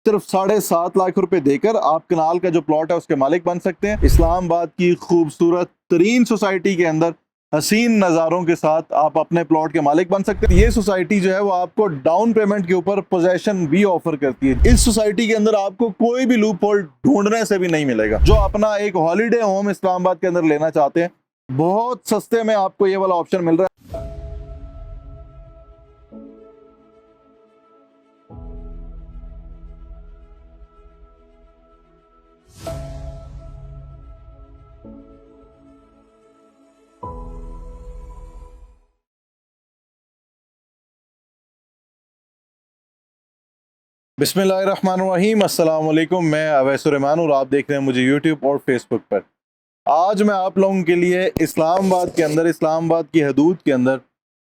सिर्फ 7.5 लाख रुपए देकर आप कनाल का जो प्लॉट है उसके मालिक बन सकते हैं। इस्लामाबाद की खूबसूरत तरीन सोसाइटी के अंदर हसीन नज़ारों के साथ आप अपने प्लॉट के मालिक बन सकते हैं। ये सोसाइटी जो है वो आपको डाउन पेमेंट के ऊपर पोजेशन भी ऑफर करती है। इस सोसाइटी के अंदर आपको कोई भी लूप होल ढूंढने से भी नहीं मिलेगा। जो अपना एक हॉलीडे होम इस्लामाबाद के अंदर लेना चाहते हैं, बहुत सस्ते में आपको ये वाला ऑप्शन मिल रहा है। बिस्मिल्लाहिर्रहमानिर्रहीम, अस्सलाम वालेकुम। मैं अवैस रहमान और आप देख रहे हैं मुझे यूट्यूब और फेसबुक पर। आज मैं आप लोगों के लिए इस्लामाबाद के अंदर, इस्लामाबाद की हदूद के अंदर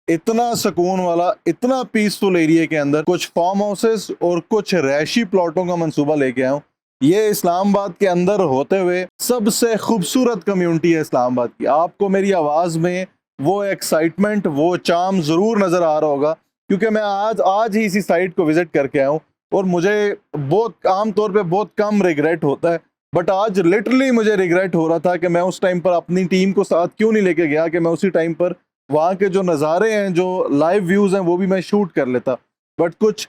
इतना सुकून वाला, इतना पीसफुल एरिया के अंदर कुछ फार्म हाउसेस और कुछ रैशी प्लॉटों का मंसूबा लेके आया हूँ। ये इस्लामाबाद के अंदर होते हुए सबसे खूबसूरत कम्युनिटी है इस्लामाबाद की। आपको मेरी आवाज़ में वो एक्साइटमेंट, वो चार्म ज़रूर नज़र आ रहा होगा, क्योंकि मैं आज ही इसी साइट को विज़िट करके आया हूँ और मुझे बहुत आम तौर पे बहुत कम रिग्रेट होता है, बट आज लिटरली मुझे रिग्रेट हो रहा था कि मैं उस टाइम पर अपनी टीम को साथ क्यों नहीं लेके गया, कि मैं उसी टाइम पर वहाँ के जो नज़ारे हैं, जो लाइव व्यूज़ हैं, वो भी मैं शूट कर लेता। बट कुछ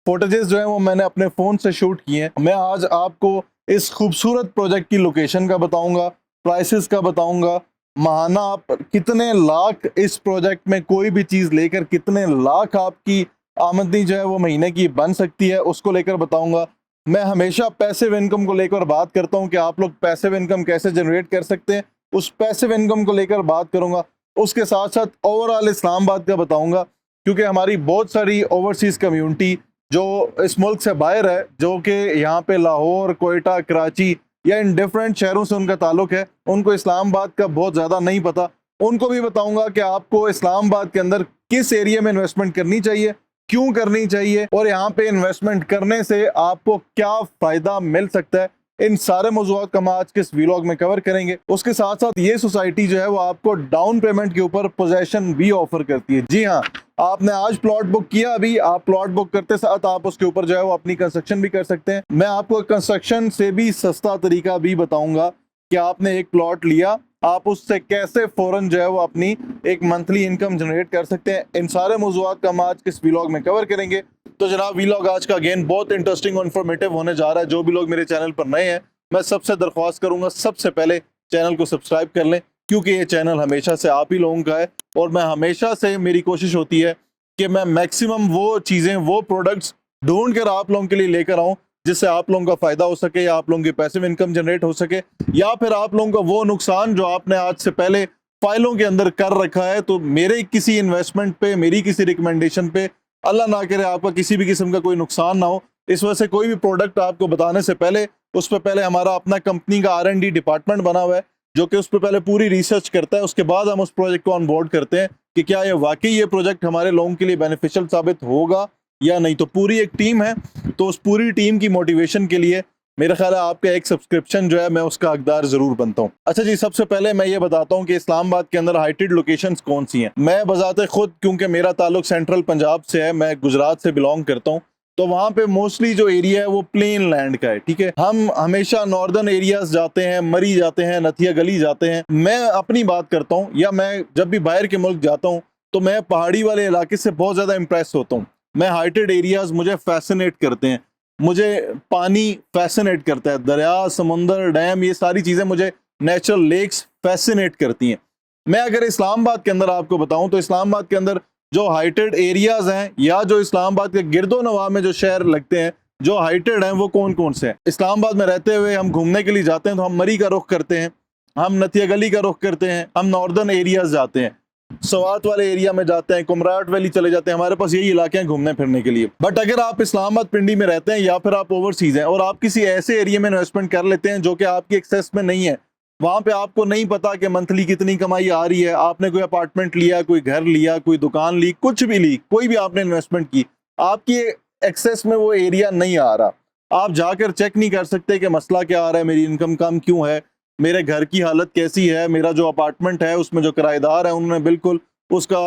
फुटेजेस जो हैं वो मैंने अपने फ़ोन से शूट किए हैं। मैं आज आपको इस खूबसूरत प्रोजेक्ट की लोकेशन का बताऊँगा, प्राइसेस का बताऊँगा, माहाना आप कितने लाख इस प्रोजेक्ट में कोई भी चीज़ लेकर कितने लाख आपकी आमदनी जो है वो महीने की बन सकती है, उसको लेकर बताऊंगा। मैं हमेशा पैसिव इनकम को लेकर बात करता हूं कि आप लोग पैसिव इनकम कैसे जनरेट कर सकते हैं, उस पैसिव इनकम को लेकर बात करूंगा। उसके साथ साथ ओवरऑल इस्लामाबाद का बताऊंगा, क्योंकि हमारी बहुत सारी ओवरसीज़ कम्यूनिटी जो इस मुल्क से बाहर है, जो कि यहाँ पे लाहौर, कोयटा, कराची या इन डिफरेंट शहरों से उनका ताल्लुक है, उनको इस्लामाबाद का बहुत ज़्यादा नहीं पता। उनको भी बताऊंगा कि आपको इस्लामाबाद के अंदर किस एरिया में इन्वेस्टमेंट करनी चाहिए, क्यों करनी चाहिए, और यहाँ पे इन्वेस्टमेंट करने से आपको क्या फ़ायदा मिल सकता है। इन सारे मौज़ूआत का हम आज के इस व्लॉग में कवर करेंगे। उसके साथ साथ ये सोसाइटी जो है वो आपको डाउन पेमेंट के ऊपर पोजेशन भी ऑफर करती है। जी हाँ, आपने आज प्लॉट बुक किया, अभी आप प्लॉट बुक करते साथ आप उसके ऊपर जो है वो अपनी कंस्ट्रक्शन भी कर सकते हैं। मैं आपको कंस्ट्रक्शन से भी सस्ता तरीका भी बताऊंगा कि आपने एक प्लॉट लिया, आप उससे कैसे फ़ौरन जो है वो अपनी एक मंथली इनकम जनरेट कर सकते हैं। इन सारे मौज़ूआत का हम आज के इस व्लॉग में कवर करेंगे। तो जनाब, व्लॉग आज का अगेन बहुत इंटरेस्टिंग और इन्फॉर्मेटिव होने जा रहा है। जो भी लोग मेरे चैनल पर नए हैं, मैं सबसे दरख्वास्त करूंगा सबसे पहले चैनल को सब्सक्राइब कर लें, क्योंकि ये चैनल हमेशा से आप ही लोगों का है और मैं हमेशा से, मेरी कोशिश होती है कि मैं मैक्सिमम वो चीज़ें, वो प्रोडक्ट्स ढूंढ कर आप लोगों के लिए लेकर आऊँ जिससे आप लोगों का फ़ायदा हो सके, या आप लोगों की पैसिव इनकम जनरेट हो सके, या फिर आप लोगों का वो नुकसान जो आपने आज से पहले फाइलों के अंदर कर रखा है, तो मेरे किसी इन्वेस्टमेंट पे, मेरी किसी रिकमेंडेशन पे, अल्लाह ना करे आपका किसी भी किस्म का कोई नुकसान ना हो। इस वजह से कोई भी प्रोडक्ट आपको बताने से पहले उस पर पहले हमारा अपना कंपनी का R&D डिपार्टमेंट बना हुआ है, जो कि उस पर पहले पूरी रिसर्च करता है। उसके बाद हम उस प्रोजेक्ट को ऑन बोर्ड करते हैं कि क्या ये वाकई ये प्रोजेक्ट हमारे लोगों के लिए बेनिफिशियल साबित होगा या नहीं। तो पूरी एक टीम है, तो उस पूरी टीम की मोटिवेशन के लिए मेरा ख्याल है आपका एक सब्सक्रिप्शन जो है मैं उसका हकदार जरूर बनता हूँ। अच्छा जी, सबसे पहले मैं ये बताता हूँ कि इस्लामाबाद के अंदर हाइटेड लोकेशंस कौन सी हैं। मैं बजाते खुद, क्योंकि मेरा ताल्लुक सेंट्रल पंजाब से है, मैं गुजरात से बिलोंग करता हूँ, तो वहाँ पे मोस्टली जो एरिया है वो प्लेन लैंड का है। ठीक है, हम हमेशा नॉर्दर्न एरियाज जाते हैं, मरी जाते हैं, नथिया गली जाते हैं। मैं अपनी बात करता हूँ, या मैं जब भी बाहर के मुल्क जाता हूँ तो मैं पहाड़ी वाले इलाके से बहुत ज़्यादा इंप्रेस होता हूँ। मैं हाइटेड एरियाज मुझे फैसिनेट करते हैं, मुझे पानी फैसिनेट करता है, दरिया, समुंदर, डैम, ये सारी चीज़ें मुझे, नेचुरल लेक्स फैसिनेट करती हैं। मैं अगर इस्लामाबाद के अंदर आपको बताऊं तो इस्लामाबाद के अंदर जो हाइटेड एरियाज हैं, या जो इस्लामाबाद के गिरदो नवाह में जो शहर लगते हैं जो हाइटेड हैं, वो कौन कौन से हैं। इस्लामाबाद में रहते हुए हम घूमने के लिए जाते हैं तो हम मरी का रुख करते हैं, हम नथिया गली का रुख करते हैं, हम नॉर्दर्न एरियाज जाते हैं, सवात वाले एरिया में जाते हैं, कुमराट वैली चले जाते हैं। हमारे पास यही इलाके हैं घूमने फिरने के लिए। बट अगर आप इस्लामाबाद पिंडी में रहते हैं, या फिर आप ओवरसीज हैं और आप किसी ऐसे एरिया में इन्वेस्टमेंट कर लेते हैं जो कि आपकी एक्सेस में नहीं है, वहां पे आपको नहीं पता कि मंथली कितनी कमाई आ रही है, आपने कोई अपार्टमेंट लिया, कोई घर लिया, कोई दुकान ली, कुछ भी ली, कोई भी आपने इन्वेस्टमेंट की, आपकी एक्सेस में वो एरिया नहीं आ रहा, आप जाकर चेक नहीं कर सकते कि मसला क्या आ रहा है, मेरी इनकम कम क्यों है, मेरे घर की हालत कैसी है, मेरा जो अपार्टमेंट है उसमें जो किराएदार है उन्होंने बिल्कुल उसका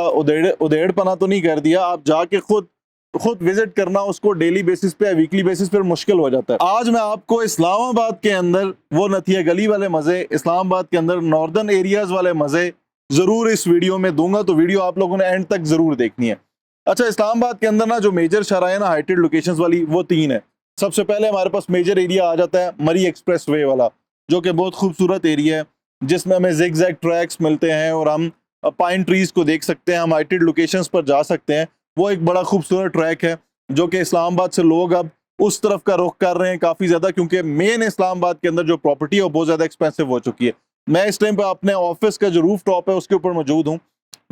उधेड़पना तो नहीं कर दिया। आप जाके खुद खुद विजिट करना उसको डेली बेसिस पे या वीकली बेसिस पे मुश्किल हो जाता है। आज मैं आपको इस्लामाबाद के अंदर वो नथिया गली वाले मजे, इस्लामाबाद के अंदर नॉर्दर्न एरियाज वाले मजे जरूर इस वीडियो में दूंगा, तो वीडियो आप लोगों ने एंड तक जरूर देखनी है। अच्छा, इस्लामाबाद के अंदर ना जो मेजर शहराएं ना हाइटेड लोकेशंस वाली, वो 3 है। सबसे पहले हमारे पास मेजर एरिया आ जाता है मरी एक्सप्रेस वे वाला, जो कि बहुत खूबसूरत एरिया है, जिसमें हमें जिग जैग ट्रैक्स मिलते हैं और हम पाइन ट्रीज को देख सकते हैं, हम हाइटेड लोकेशंस पर जा सकते हैं। वो एक बड़ा खूबसूरत ट्रैक है जो कि इस्लामाबाद से लोग अब उस तरफ का रुख कर रहे हैं काफ़ी ज़्यादा, क्योंकि मेन इस्लामाबाद के अंदर जो प्रॉपर्टी है वो बहुत ज़्यादा एक्सपेंसिव हो चुकी है। मैं इस टाइम पे अपने ऑफिस का जो रूफ टॉप है उसके ऊपर मौजूद हूँ।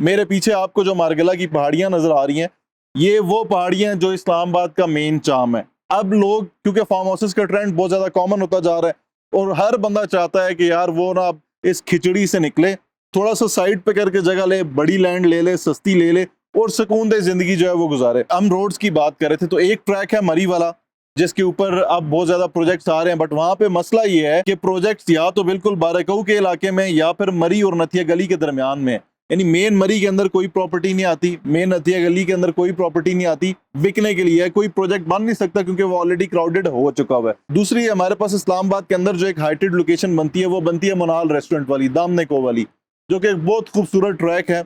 मेरे पीछे आपको जो मारगला की पहाड़ियाँ नज़र आ रही हैं, ये वो पहाड़ियाँ हैं जो इस्लामाबाद का मेन चार्म है। अब लोग, क्योंकि फार्म हाउसेस का ट्रेंड बहुत ज़्यादा कॉमन होता जा रहा है और हर बंदा चाहता है कि यार वो ना अब इस खिचड़ी से निकले, थोड़ा सा साइड पे करके जगह ले, बड़ी लैंड ले ले, सस्ती ले ले और सुकून दे जिंदगी जो है वो गुजारे। हम रोड्स की बात कर रहे थे, तो एक ट्रैक है मरी वाला जिसके ऊपर अब बहुत ज्यादा प्रोजेक्ट्स आ रहे हैं, बट वहां पे मसला ये है कि प्रोजेक्ट्स या तो बिल्कुल बारकऊ के इलाके में या फिर मरी और नथिया गली के दरमियान में, यानी मेन मरी के अंदर कोई प्रॉपर्टी नहीं आती, मेन नथिया गली के अंदर कोई प्रॉपर्टी नहीं आती बिकने के लिए, कोई प्रोजेक्ट बन नहीं सकता क्योंकि वो ऑलरेडी क्राउडेड हो चुका हुआ है। दूसरी, हमारे पास इस्लामाबाद के अंदर जो एक हाइटेड लोकेशन बनती है वो बनती है मुनाल रेस्टोरेंट वाली, दामने को वाली, जो कि एक बहुत खूबसूरत ट्रैक है।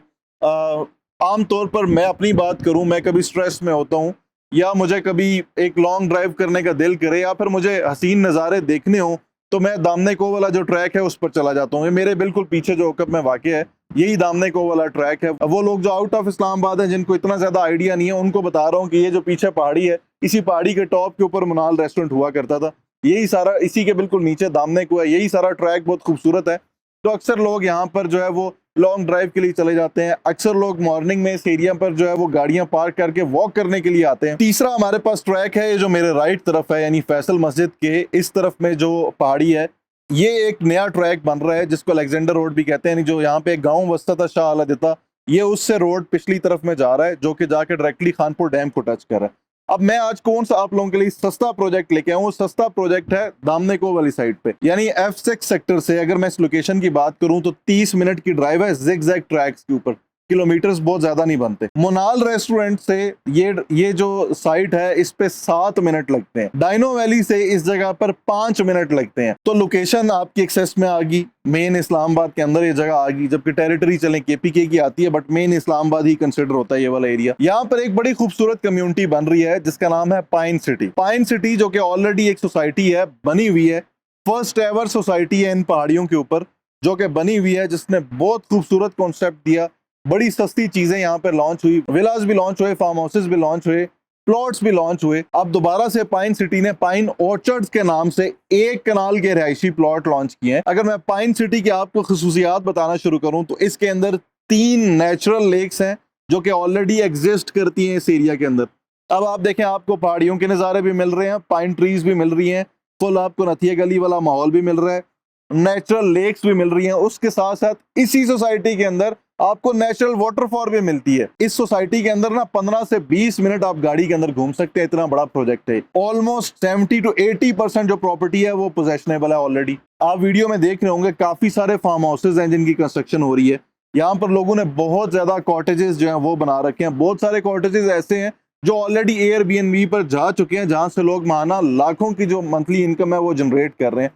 आमतौर पर मैं अपनी बात करूं, मैं कभी स्ट्रेस में होता हूं या मुझे कभी एक लॉन्ग ड्राइव करने का दिल करे या फिर मुझे हसीन नज़ारे देखने हो, तो मैं दामने को वाला जो ट्रैक है उस पर चला जाता हूँ। ये मेरे बिल्कुल पीछे जो ओकप में वाक़ है, यही दामने को वाला ट्रैक है। वो लोग जो आउट ऑफ इस्लामाबाद हैं, जिनको इतना ज़्यादा आइडिया नहीं है, उनको बता रहा हूँ कि ये जो पीछे पहाड़ी है, इसी पहाड़ी के टॉप के ऊपर मुनाल रेस्टोरेंट हुआ करता था। यही सारा, इसी के बिल्कुल नीचे दामने को है। यही सारा ट्रैक बहुत खूबसूरत है, तो अक्सर लोग यहाँ पर जो है वो लॉन्ग ड्राइव के लिए चले जाते हैं। अक्सर लोग मॉर्निंग में इस एरिया पर जो है वो गाड़ियां पार्क करके वॉक करने के लिए आते हैं। तीसरा हमारे पास ट्रैक है, ये जो मेरे राइट तरफ है, यानी फैसल मस्जिद के इस तरफ में जो पहाड़ी है, ये एक नया ट्रैक बन रहा है जिसको अलेक्जेंडर रोड भी कहते हैं, यानी जो यहाँ पे एक गाँव बसता था शाह आला, ये उससे रोड पिछली तरफ में जा रहा है, जो कि जाके डायरेक्टली खानपुर डैम को टच कर रहा है। अब मैं आज कौन सा आप लोगों के लिए सस्ता प्रोजेक्ट लेके आऊँ, सस्ता प्रोजेक्ट है दामने को वाली साइड पे, यानी F6 सेक्टर से अगर मैं इस लोकेशन की बात करूं तो 30 मिनट की ड्राइव है जिग जैग ट्रैक्स के ऊपर, किलोमीटर्स बहुत ज्यादा नहीं बनते। मुनाल रेस्टोरेंट से ये जो साइट है इस पे 7 मिनट लगते हैं। डाइनो वैली से इस जगह पर 5 मिनट लगते हैं। तो लोकेशन आपकी एक्सेस में आ गई, मेन इस्लामाबाद के अंदर ये जगह आ गई, जबकि टेरिटरी चले KPK की आती है, but main Islamabad he consider होता है ये वाला एरिया। यहाँ पर एक बड़ी खूबसूरत कम्युनिटी बन रही है जिसका नाम है पाइन सिटी। पाइन सिटी जो कि ऑलरेडी एक सोसाइटी है, बनी हुई है, फर्स्ट एवर सोसाइटी है इन पहाड़ियों के ऊपर जो कि बनी हुई है, जिसने बहुत खूबसूरत कॉन्सेप्ट दिया। बड़ी सस्ती चीजें यहाँ पर लॉन्च हुई, विलास भी लॉन्च हुए, फार्म हाउसेस भी लॉन्च हुए, प्लॉट्स भी लॉन्च हुए। अब दोबारा से पाइन सिटी ने पाइन ऑर्चर्ड्स के नाम से 1 कनाल के रिहायशी प्लॉट लॉन्च किए हैं। अगर मैं पाइन सिटी की आपको खसूसियात बताना शुरू करूं तो इसके अंदर 3 नेचुरल लेक्स हैं जो कि ऑलरेडी एग्जिस्ट करती हैं इस एरिया के अंदर। अब आप देखें, आपको पहाड़ियों के नज़ारे भी मिल रहे हैं, पाइन ट्रीज भी मिल रही हैं, फुल आपको नथिया गली वाला माहौल भी मिल रहा है, नेचुरल लेक्स भी मिल रही हैं। उसके साथ साथ इसी सोसाइटी के अंदर आपको नेचुरल वाटरफॉल भी मिलती है। इस सोसाइटी के अंदर ना 15 से 20 मिनट आप गाड़ी के अंदर घूम सकते हैं, इतना बड़ा प्रोजेक्ट है। ऑलमोस्ट 70 to 80% जो प्रॉपर्टी है वो पोजेशनेबल है ऑलरेडी। आप वीडियो में देख रहे होंगे काफी सारे फार्म हाउसेज हैं जिनकी कंस्ट्रक्शन हो रही है। यहाँ पर लोगों ने बहुत ज्यादा कॉटेजेस जो है वो बना रखे हैं। बहुत सारे कॉटेजेस ऐसे हैं जो ऑलरेडी Airbnb पर जा चुके हैं, जहां से लोग माहाना लाखों की जो मंथली इनकम है वो जनरेट कर रहे हैं।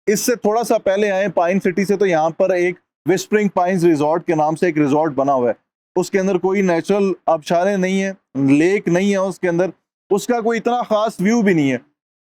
इससे थोड़ा सा पहले आए पाइन सिटी से, तो यहाँ पर एक विस्परिंग पाइन्स रिजॉर्ट के नाम से एक रिजॉर्ट बना हुआ है। उसके अंदर कोई नेचुरल आबशारें नहीं है, लेक नहीं है उसके अंदर, उसका कोई इतना खास व्यू भी नहीं है।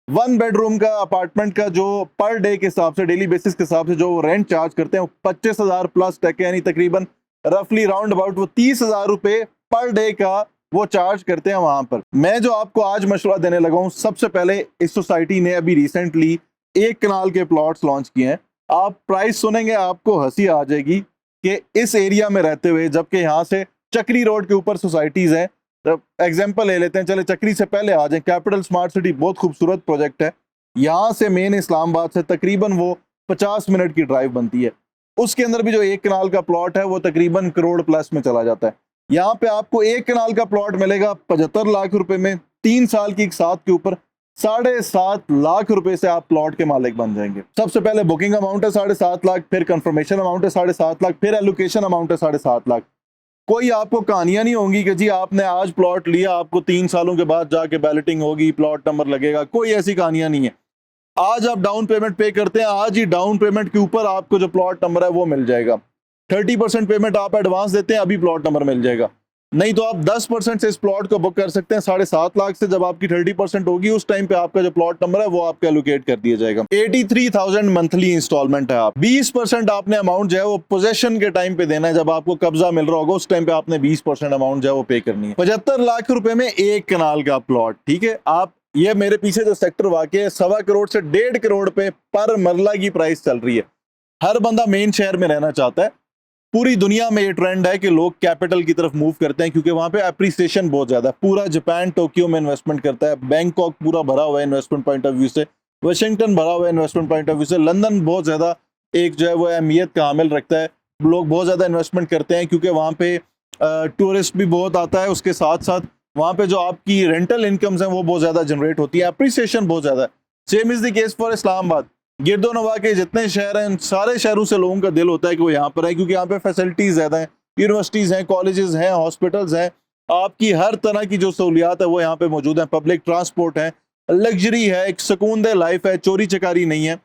1 बेडरूम का अपार्टमेंट का जो पर डे के हिसाब से, डेली बेसिस के हिसाब से जो रेंट चार्ज करते हैं वो 25,000 प्लस टैक्स, यानी तकरीबन रफली राउंड अबाउट वो 30,000 रुपये पर डे का वो चार्ज करते हैं वहां पर। मैं जो आपको आज मशवरा देने लगा हूँ, सबसे पहले इस सोसाइटी ने अभी रिसेंटली 1 कनाल के प्लॉट्स लॉन्च किए हैं। आप प्राइस सुनेंगे आपको हंसी आ जाएगी कि इस एरिया में रहते हुए, जबकि यहाँ से चक्री रोड के ऊपर सोसाइटीज हैं। तो एग्जांपल ले लेते हैं, चले चक्री से पहले आ जाए, कैपिटल स्मार्ट सिटी बहुत खूबसूरत प्रोजेक्ट है। यहाँ से मेन इस्लामाबाद से तकरीबन वो 50 मिनट की ड्राइव बनती है। उसके अंदर भी जो 1 कनाल का प्लॉट है वो तकरीबन करोड़ प्लस में चला जाता है। यहाँ पे आपको 1 कनाल का प्लॉट मिलेगा 75 लाख रुपए में, 3 साल की साथ के ऊपर 7.5 लाख रुपए से आप प्लॉट के मालिक बन जाएंगे। सबसे पहले बुकिंग अमाउंट है 7.5 लाख, फिर कंफर्मेशन अमाउंट है 7.5 लाख, फिर एलोकेशन अमाउंट है 7.5 लाख। कोई आपको कहानियां नहीं होंगी कि जी आपने आज प्लॉट लिया, आपको 3 सालों के बाद जाके बैलेटिंग होगी, प्लॉट नंबर लगेगा, कोई ऐसी कहानियां नहीं है। आज आप डाउन पेमेंट पे करते हैं, आज ही डाउन पेमेंट के ऊपर आपको जो प्लॉट नंबर है वो मिल जाएगा। 30% पेमेंट आप एडवांस देते हैं, अभी प्लॉट नंबर मिल जाएगा। नहीं तो आप 10% से इस प्लॉट को बुक कर सकते हैं। 7.5 लाख से जब आपकी 30% होगी, उस टाइम पे आपका जो प्लॉट नंबर है वो आपको एलोकेट कर दिया जाएगा। 83,000 मंथली इंस्टॉलमेंट है। आप 20% आपने अमाउंट जो है वो पोजेशन के टाइम पे देना है, जब आपको कब्जा मिल रहा होगा उस टाइम पे आपने 20% अमाउंट जो है वो पे करनी है। 75 लाख रुपए में 1 कनाल का प्लॉट, ठीक है। आप ये मेरे पीछे जो सेक्टर वाकई है, 1.25 करोड़ से 1.5 करोड़ पे पर मरला की प्राइस चल रही है। हर बंदा मेन शहर में रहना चाहता है। पूरी दुनिया में ये ट्रेंड है कि लोग कैपिटल की तरफ मूव करते हैं, क्योंकि वहां पे एप्रिसिएशन बहुत ज्यादा है। पूरा जापान टोक्यो में इन्वेस्टमेंट करता है, बैंकॉक पूरा भरा हुआ है इन्वेस्टमेंट पॉइंट ऑफ व्यू से, वाशिंगटन भरा हुआ है इन्वेस्टमेंट पॉइंट ऑफ व्यू से, लंदन बहुत ज्यादा एक जो है वो अहमियत का हामिल रखता है। लोग बहुत ज्यादा इन्वेस्टमेंट करते हैं क्योंकि वहाँ पे टूरिस्ट भी बहुत आता है, उसके साथ साथ वहाँ पे जो आपकी रेंटल इनकम्स हैं वो बहुत ज्यादा जनरेट होती है, एप्रिसिएशन बहुत ज्यादा है। Same is the case for Islamabad. गिरदो नवा के जितने शहर हैं, सारे शहरों से लोगों का दिल होता है कि वो यहाँ पर है, क्योंकि यहाँ पे फैसिलिटीज ज्यादा हैं, यूनिवर्सिटीज हैं, कॉलेजेस हैं, हॉस्पिटल्स हैं, आपकी हर तरह की जो सहूलियात है वो यहाँ पे मौजूद है। पब्लिक ट्रांसपोर्ट है, लग्जरी है, एक सुकूनदेह लाइफ है, चोरी चकारी नहीं है।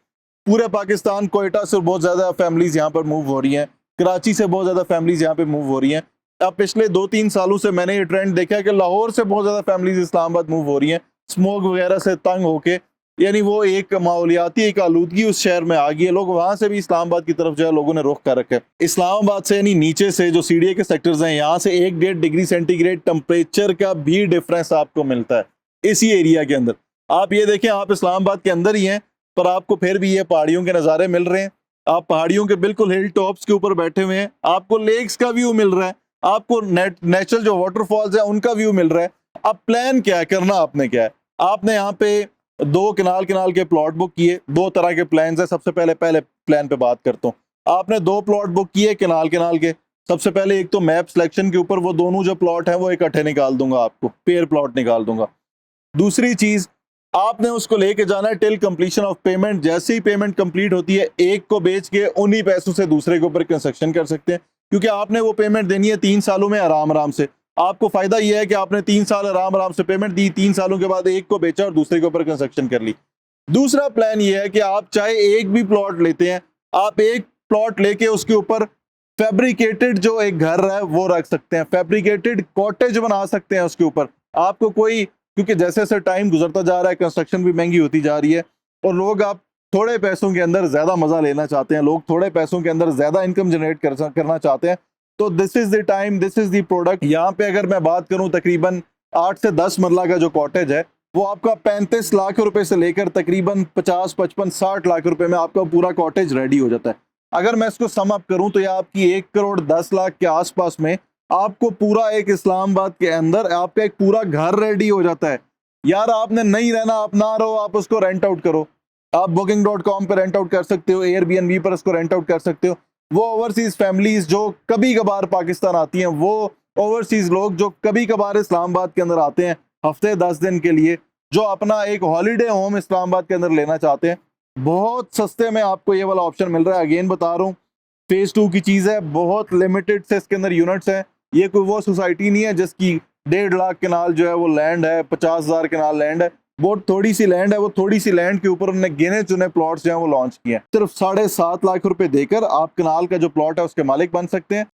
पूरे पाकिस्तान, कोयटा से बहुत ज्यादा फैमिलीज यहाँ पर मूव हो रही हैं, कराची से बहुत ज्यादा फैमिलीज यहाँ पे मूव हो रही हैं। अब पिछले 2-3 सालों से मैंने ये ट्रेंड देखा है कि लाहौर से बहुत ज्यादा फैमिलीज इस्लामाबाद मूव हो रही हैं, स्मोक वगैरह से तंग होके, यानी वो एक माहौलियाती एक आलूदगी उस शहर में आ गई है। लोग वहां से भी इस्लामाबाद की तरफ जो है लोगों ने रुख कर रखा है। इस्लामाबाद से यानी नीचे से जो सीडीए के सेक्टर्स हैं, यहाँ से 1-1.5 डिग्री सेंटीग्रेड टेम्परेचर का भी डिफरेंस आपको मिलता है इसी एरिया के अंदर। आप ये देखें, आप इस्लामाबाद के अंदर ही हैं, पर आपको फिर भी ये पहाड़ियों के नज़ारे मिल रहे हैं। आप पहाड़ियों के बिल्कुल हिल टॉप्स के ऊपर बैठे हुए हैं, आपको लेक्स का व्यू मिल रहा है, आपको नेचुरल जो वाटरफॉल्स है उनका व्यू मिल रहा है। अब प्लान क्या है, करना आपने क्या है, आपने यहाँ पे 2 किनाल के प्लॉट बुक किए। 2 तरह के प्लान है। सबसे पहले प्लान पे बात करता हूँ। आपने 2 प्लॉट बुक किए किनाल के। सबसे पहले एक तो मैप सिलेक्शन के ऊपर वो दोनों जो प्लॉट है वो इकट्ठे निकाल दूंगा, आपको पेयर प्लॉट निकाल दूंगा। दूसरी चीज, आपने उसको लेके जाना है टिल कंप्लीशन ऑफ पेमेंट। जैसे ही पेमेंट कंप्लीट होती है, एक को बेच के उन्हीं पैसों से दूसरे के ऊपर कंस्ट्रक्शन कर सकते हैं, क्योंकि आपने वो पेमेंट देनी है 3 सालों में आराम से। आपको फायदा यह है कि आपने 3 साल आराम से पेमेंट दी, 3 सालों के बाद एक को बेचा और दूसरे के ऊपर कंस्ट्रक्शन कर ली। दूसरा प्लान यह है कि आप चाहे एक भी प्लॉट लेते हैं, आप एक प्लॉट लेके उसके ऊपर फैब्रिकेटेड जो एक घर है वो रख सकते हैं, फैब्रिकेटेड कॉटेज बना सकते हैं उसके ऊपर। आपको कोई, क्योंकि जैसे जैसे टाइम गुजरता जा रहा है, कंस्ट्रक्शन भी महंगी होती जा रही है, और लोग आप थोड़े पैसों के अंदर ज्यादा मजा लेना चाहते हैं, लोग थोड़े पैसों के अंदर ज्यादा इनकम जनरेट करना चाहते हैं, तो this is the time, this is the product. यहाँ पे अगर मैं बात करूं, तकरीबन 8 से 10 मरला का जो कॉटेज है वो आपका 35 लाख रुपए से लेकर तकरीबन 50, 55, 60 लाख रुपए में आपका पूरा कॉटेज रेडी हो जाता है। अगर मैं इसको सम अप करूं तो ये आपकी 1 करोड़ 10 लाख के आसपास में आपको पूरा एक इस्लामाबाद के अंदर आपका एक पूरा घर रेडी हो जाता है। यार आपने नहीं रहना, आप ना रहो, आप उसको रेंट आउट करो। आप booking.com पे रेंट आउट कर सकते हो, एयरबीएनबी पर उसको रेंट आउट कर सकते हो। वो ओवरसीज फैमिलीज जो कभी कभार पाकिस्तान आती हैं, वो ओवरसीज लोग जो कभी कभार इस्लामाबाद के अंदर आते हैं हफ्ते 10 दिन के लिए, जो अपना एक हॉलीडे होम इस्लामाबाद के अंदर लेना चाहते हैं, बहुत सस्ते में आपको ये वाला ऑप्शन मिल रहा है। अगेन बता रहा हूँ, फेज 2 की चीज़ है, बहुत लिमिटेड से इसके अंदर यूनिट्स हैं। ये कोई वो सोसाइटी नहीं है जिसकी 1.5 लाख कनाल जो है वो लैंड है, 50,000 कनाल लैंड है। बहुत थोड़ी सी लैंड है, वो थोड़ी सी लैंड के ऊपर उन्होंने गिने चुने प्लॉट्स जो हैं वो लॉन्च किए हैं। सिर्फ 7.5 लाख रुपए देकर आप कनाल का जो प्लॉट है उसके मालिक बन सकते हैं।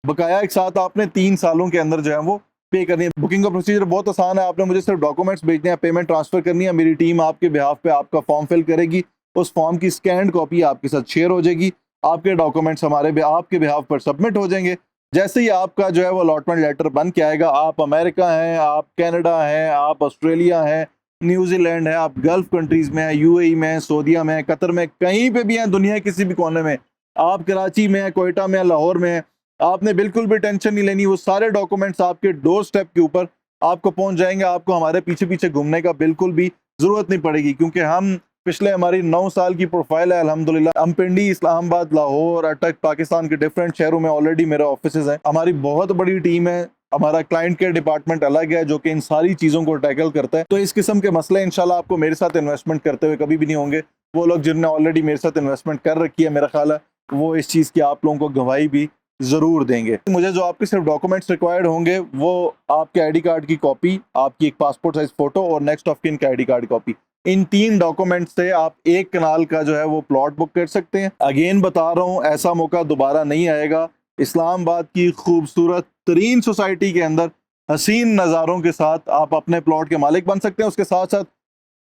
बकाया एक साथ आपने 3 सालों के अंदर जो है वो पे करनी है। बुकिंग का प्रोसीजर बहुत आसान है, आपने मुझे सिर्फ डॉक्यूमेंट्स भेजने हैं, पेमेंट ट्रांसफर करनी है, मेरी टीम आपके बिहाफ पे आपका फॉर्म फिल करेगी, उस फॉर्म की स्कैंड कॉपी आपके साथ शेयर हो जाएगी, आपके डॉक्यूमेंट्स आपके बिहाफ पर सबमिट हो जाएंगे। जैसे ही आपका जो है वो अलॉटमेंट लेटर बन के आएगा, आप अमेरिका हैं, आप कनाडा हैं, आप ऑस्ट्रेलिया हैं, न्यूजीलैंड है, आप गल्फ कंट्रीज में हैं, यूएई में हैं, सऊदीया में हैं, कतर में, कहीं पे भी हैं दुनिया के किसी भी कोने में, आप कराची में हैं, कोयटा में हैं, लाहौर में हैं, आपने बिल्कुल भी टेंशन नहीं लेनी। वो सारे डॉक्यूमेंट्स आपके डोर स्टेप के ऊपर आपको पहुंच जाएंगे। आपको हमारे पीछे पीछे घूमने का बिल्कुल भी जरूरत नहीं पड़ेगी, क्योंकि हम पिछले हमारी 9 साल की प्रोफाइल है अल्हम्दुलिल्लाह। हम पिंडी, इस्लामाबाद, लाहौर, अटक, पाकिस्तान के डिफरेंट शहरों में ऑलरेडी मेरे ऑफिसेज हैं। हमारी बहुत बड़ी टीम है, हमारा क्लाइंट केयर डिपार्टमेंट अलग है जो कि इन सारी चीज़ों को टैकल करता है। तो इस किस्म के मसले इंशाल्लाह आपको मेरे साथ इन्वेस्टमेंट करते हुए कभी भी नहीं होंगे। वो लोग जिन्होंने ऑलरेडी मेरे साथ इन्वेस्टमेंट कर रखी है, मेरा ख्याल है वो इस चीज़ की आप लोगों को गवाही भी ज़रूर देंगे। मुझे जो आपके सिर्फ डॉक्यूमेंट्स रिक्वायर्ड होंगे वो आपके आईडी कार्ड की कॉपी, आपकी एक पासपोर्ट साइज फ़ोटो और नेक्स्ट ऑफ किन का आईडी कार्ड कॉपी। इन 3 डॉक्यूमेंट्स से आप 1 कनाल का जो है वो प्लॉट बुक कर सकते हैं। अगेन बता रहा हूँ, ऐसा मौका दोबारा नहीं आएगा। इस्लामाबाद की खूबसूरत तरीन सोसाइटी के अंदर हसीन नज़ारों के साथ आप अपने प्लॉट के मालिक बन सकते हैं। उसके साथ साथ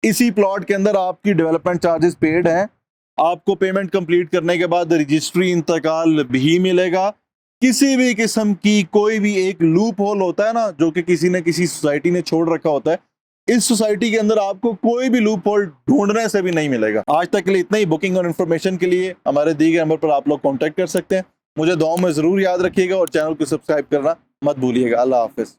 इसी प्लॉट के अंदर आपकी डेवलपमेंट चार्जेस पेड हैं। आपको पेमेंट कंप्लीट करने के बाद रजिस्ट्री इंतकाल भी मिलेगा। किसी भी किस्म की कोई भी एक लूप होल होता है ना, जो कि किसी न किसी सोसाइटी ने छोड़ रखा होता है, इस सोसाइटी के अंदर आपको कोई भी लूप होल ढूंढने से भी नहीं मिलेगा। आज तक के लिए इतना ही। बुकिंग और इन्फॉर्मेशन के लिए हमारे दिए गए नंबर पर आप लोग कॉन्टैक्ट कर सकते हैं। मुझे दुआओं में ज़रूर याद रखिएगा और चैनल को सब्सक्राइब करना मत भूलिएगा। अल्लाह हाफिज़।